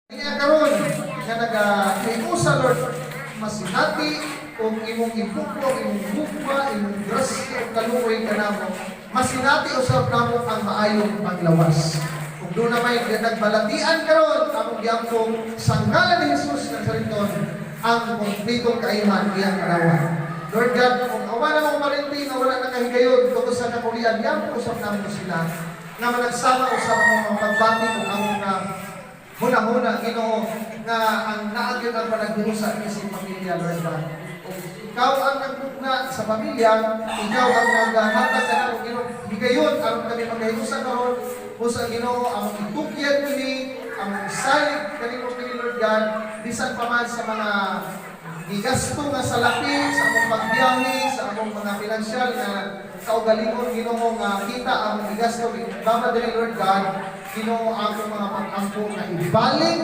Kaya karon nga nag-iusa Lord masinati o imong ipupo, imong bukwa, imong grasya o kaluoy ka namo. Masinati usab namo ang maayong paglawas. Kung doon na may nagbalatian karon among giampo sa ngalan ni Jesus ng sariton ang kumpletong kaiman iyang karawan. Lord God, kung awa na mong marinti na wala na kahigayon tungkol sa kapulian, yan usap namin sila na managsama usap mo mga pagbati kung among na huna-huna, Ginoo, nga ang naagyon ang panagdusa niya sa pamilya, Lord God. Kung ikaw ang nagbukna sa pamilya, ikaw ang naghatag ka na kung Ginoo, higayon, aron kami magkahiusan karon sa Ginoo, ang itukyan nini, ang salig kanino kini, Lord God, bisan pa man sa mga gigasto nga sa lapi, sa among pagbiyahe, sa among mga pinansyal na kaugalingon, Ginoo, nga kita ang gigasto, Baba dili, Lord God, Ginoo, ang mga pag-ampo na ibalik